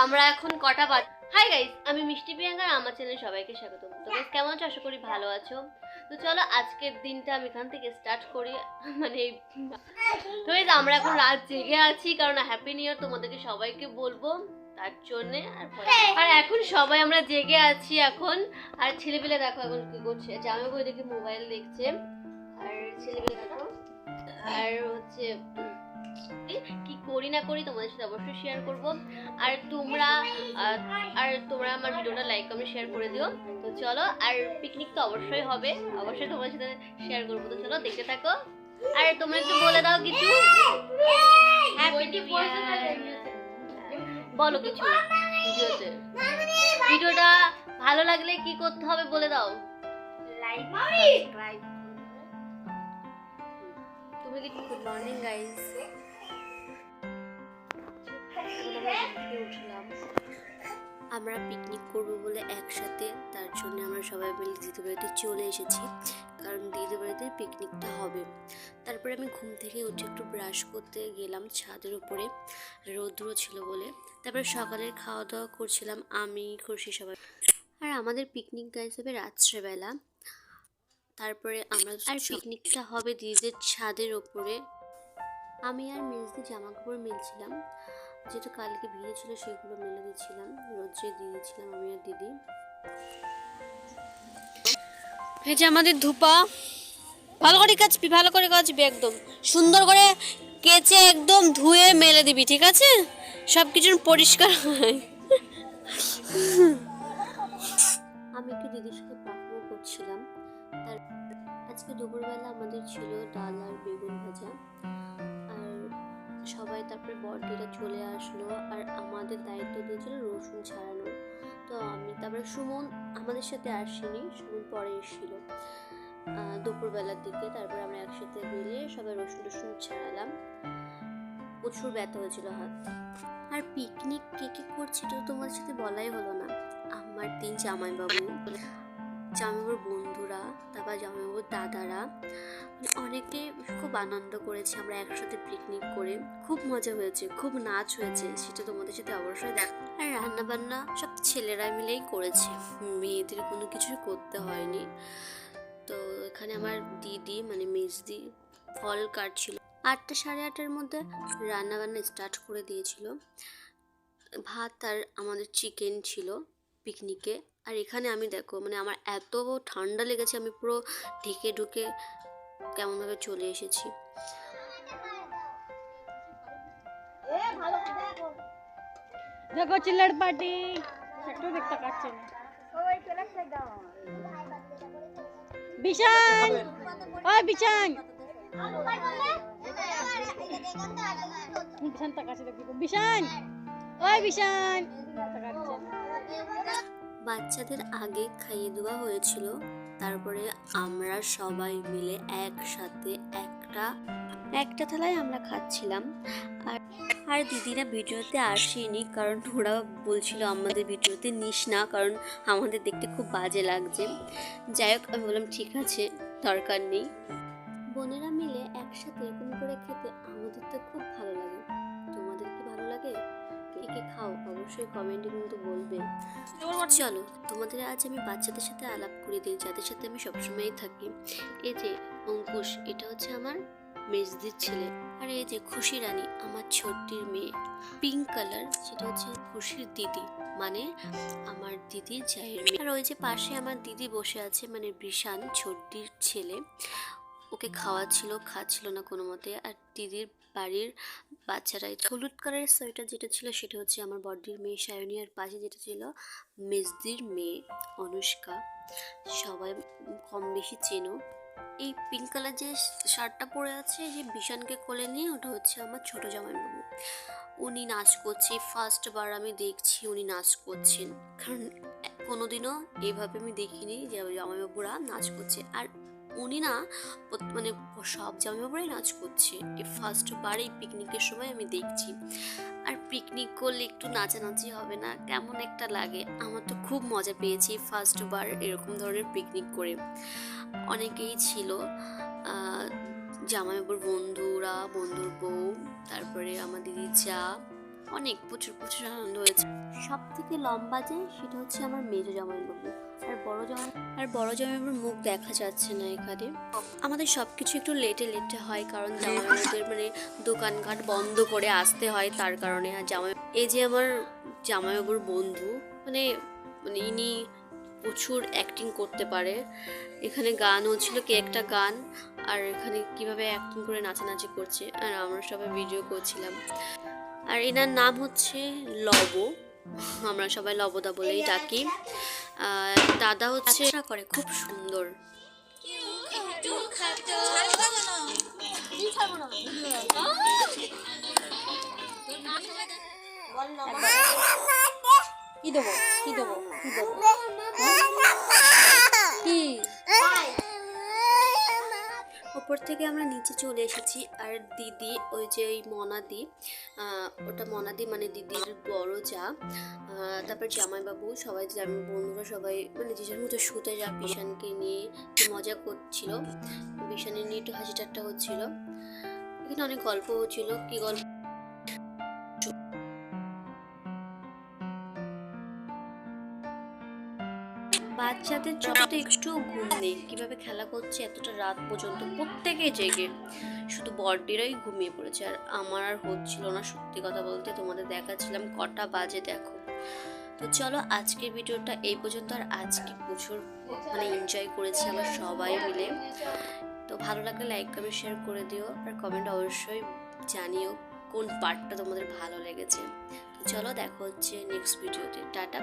আমরা এখন কটা বাজ। হাই গাইস, আমি মিষ্টি প্রিয়াঙ্কা, আমার চ্যানেলে সবাইকে স্বাগতম। তো গাইস কেমন আছো? আশা করি ভালো আছো। তো চলো আজকের দিনটা আমি এখান থেকে স্টার্ট করি। মানে তো গাইস আমরা এখন রাত জেগে আছি, কারণ হ্যাপি নিউ ইয়ার তোমাদেরকে সবাইকে বলবো তার জন্যে। আর এখন সবাই আমরা জেগে আছি এখন। আর ছেলেপেলে দেখো এখন কি করছে, জামাই বই দেখে মোবাইল দেখছে। আর ছেলেপেলে দেখো আর হচ্ছে কি করি না করি তোমাদের সাথে অবশ্যই শেয়ার করব। আর তোমরা আমার ভিডিওটা লাইক কমেন্ট শেয়ার করে দিও। তো চলো, আর পিকনিক তো অবশ্যই হবে, অবশ্যই তোমাদের সাথে শেয়ার করবো। তো চলো দেখতে থাকো। আর তোমরা একটু বলে দাও কিছু, বলো কিছু ভিডিওতে। ভিডিওটা ভালো লাগলে কি করতে হবে বলে দাও। Like subscribe. তুমি কি গুড মর্নিং গাইস। আমরা পিকনিক করব বলে একসাথে, তার জন্য আমরা সবাই মিলে দিদির বাড়িতে চলে এসেছি, কারণ দিদির বাড়িতে পিকনিকটা হবে। তারপরে আমি ঘুম থেকে উঠে একটু ব্রাশ করতে গেলাম ছাদের উপরে, রৌদ্র ছিল বলে। তারপরে সকালের খাওয়া দাওয়া করছিলাম, আমি খুশি সবাই। আর আমাদের পিকনিক গাইজ হবে রাত্রেবেলা। তারপরে আমরা আর পিকনিকটা হবে দিদিদের ছাদের ওপরে। আমি আর মেজদি জামা কাপড় মিলছিলাম, যেটা কালকে ভিজে ছিল সেগুলো মেলে দিচ্ছিলাম, রোদ্রে দিয়ে দিচ্ছিলাম আমি আর দিদি। এই যে আমাদের ধূপা, ভালো করে কাচবি, ভালো করে কাচবি, একদম সুন্দর করে কেচে একদম ধুয়ে মেলে দিবি, ঠিক আছে? সব কিছু পরিষ্কার হয়। আমি একটু দিদির সাথে প্রার্থনা করছিলাম। তার আজকে দুপুরবেলা আমাদের ছিল ডাল আর বেগুন ভাজা। আর সবাই তারপরে বড়দিরা চলে আসলো, আর আমাদের দায়িত্ব দিয়েছিল রসুন ছাড়ানো। তো আমি তারপরে সুমন আমাদের সাথে আসেনি, সুমন পরে এসেছিল দুপুরবেলার দিকে। তারপরে আমরা একসাথে মিলে সবাই রসুন ছাড়ালাম। প্রচুর ব্যথা হয়েছিল হাত। আর পিকনিক কে কে করছে তো তোমাদের সাথে বলাই হলো না। আমার 3 জামাইবাবু, জামাইবাবুর বন্ধুরা, তারপর জামাইবাবুর দাদারা, অনেকে খুব আনন্দ করেছে আমরা একসাথে পিকনিক করে। খুব মজা হয়েছে, খুব নাচ হয়েছে, সেটা তোমাদের সাথে অবশ্যই দেখ। আর রান্না বান্না সব ছেলেরা মিলেই করেছে, মেয়েদের কোনো কিছুই করতে হয়নি। তো এখানে আমার দিদি মানে মেজদি ফল কাটছিল। 8টা সাড়ে 8টার মধ্যে রান্না বান্না স্টার্ট করে দিয়েছিল। ভাত আর আমাদের চিকেন ছিল পিকনিকে। আর এখানে আমি দেখো, মানে আমার এত ঠান্ডা লেগেছে, আমি পুরো ঢেকে ঢুকে কেমনভাবে চলে এসেছি। দেখো চিল্লার পার্টি একটু দেখতে পাচ্ছি না। বিশান, ওই বিশান, বিশান তাকাচ্ছে, দেখো বিশান, ওই বিশান। বাচ্চাদের আগে খাইয়ে দেওয়া হয়েছিল, তারপরে আমরা সবাই মিলে একসাথে একটা থালায় আমরা খাচ্ছিলাম। আর দিদিরা ভিডিওতে আসেনি, কারণ ওরা বলছিল আমাদের ভিডিওতে নিস না, কারণ আমাদের দেখতে খুব বাজে লাগছে। যাই হোক, আমি বললাম ঠিক আছে, দরকার নেই। বোনেরা মিলে একসাথে এরকম করে খেতে আমাদের তো খুব ভালো লাগে। তোমাদের কি ভালো লাগে? কে খাও অবশ্যই কমেন্টে কিন্তু বলবে। চলো তোমাদের আজ আমি বাচ্চাদের সাথে আলাপ করে দিই, যাদের সাথে আমি সবসময়ই থাকি। এই যে অঙ্কুশ, এটা হচ্ছে আমার মেজদির ছেলে। আর এই যে খুশি রানী, আমার ছোট্টির মেয়ে। পিঙ্ক কালার, সেটা হচ্ছে খুশির দিদি, মানে আমার দিদির জায়ের মেয়ে। আর ওই যে পাশে আমার দিদি বসে আছে, মানে বিশান ছোট্টির ছেলে। ওকে খাচ্ছিল না কোনো মতে। আর দিদির বাড়ির বাচ্চারা, হলুদ কালারের সোয়েটার যেটা ছিল সেটা হচ্ছে আমার বড়দির মেয়ে সায়নী, আর পাশে যেটা ছিল মেজদির মেয়ে অনুষ্কা। সবাই কম বেশি চেনো। এই পিঙ্ক কালার যে শার্টটা পরে আছে, যে বিশানকে কোলে নিয়ে, ওটা হচ্ছে আমার ছোট জামাইবাবু। উনি নাচ করছে, ফার্স্টবার আমি দেখছি উনি নাচ করছেন, কারণ কোনোদিনও এইভাবে আমি দেখিনি যে জামাইবাবুরা নাচ করছে। আর উনি না, মানে সব জামাইবাবুরাই নাচ করছে, এই ফার্স্টবার এই পিকনিকের সময় আমি দেখছি। আর পিকনিক করলে একটু নাচানাচি হবে না, কেমন একটা লাগে। আমার তো খুব মজা পেয়েছি ফার্স্টবার এরকম ধরনের পিকনিক করে। অনেকেই ছিল, জামাইবাবুর বন্ধুরা, বন্ধুর বউ, তারপরে আমার দিদি যা, অনেক প্রচুর প্রচুর আনন্দ হয়েছে। সব থেকে লম্বা যে সেটা হচ্ছে আমার মেজো জামাইবাবু, আর বড় জামাইবাবুর মুখ দেখা যাচ্ছে না এখানে। আমাদের সব কিছু একটু লেটে লেটে হয়, কারণ জামাইবাবুদের মানে দোকানঘাট বন্ধ করে আসতে হয়, তার কারণে। আর এই যে আমার জামাইবাবুর বন্ধু, মানে মানে ইনি প্রচুর অ্যাক্টিং করতে পারে। এখানে গান হচ্ছিল, কি একটা গান, আর এখানে কিভাবে অ্যাক্টিং করে নাচানাচি করছে, আর আমরা সবাই ভিডিও করছিলাম। আর এনার নাম হচ্ছে লব, আমরা সবাই লবদা বলেই ডাকি। আর দাদা হচ্ছে করে খুব সুন্দর। কি দেবো কি দেবো কি দেবো কি ওপর থেকে আমরা নিচে চলে এসেছি। আর দিদি, ওই যে ওই মনাদি, ওটা মনাদি মানে দিদির বড় যা, তারপর জামাইবাবু, সবাই বন্ধুরা সবাই মানে যে যার মতো শুতে যা বিশানকে নিয়ে একটু মজা করছিল, বিশানে নিয়ে একটু হাসি ঠাট্টা হচ্ছিল। এখানে অনেক গল্প হচ্ছিল, কি গল্প, বাচ্চাদের জগতে একটু ঘুম নেই, কিভাবে খেলা করছে এতটা রাত পর্যন্ত, প্রত্যেকে জেগে, শুধু বড়দিরাই ঘুমিয়ে পড়েছে। আর আমার আর হচ্ছিল না, সত্যি কথা বলতে। তোমাদের দেখাচ্ছিলাম কটা বাজে দেখো। তো চলো আজকের ভিডিওটা এই পর্যন্ত। আর আজকে প্রচুর মানে এনজয় করেছি আমরা সবাই মিলে। তো ভালো লাগলে লাইক কমেন্ট শেয়ার করে দিও, আর কমেন্ট অবশ্যই জানিও কোন পার্টটা তোমাদের ভালো লেগেছে। তো চলো দেখা হচ্ছে নেক্সট ভিডিওতে। টাটা।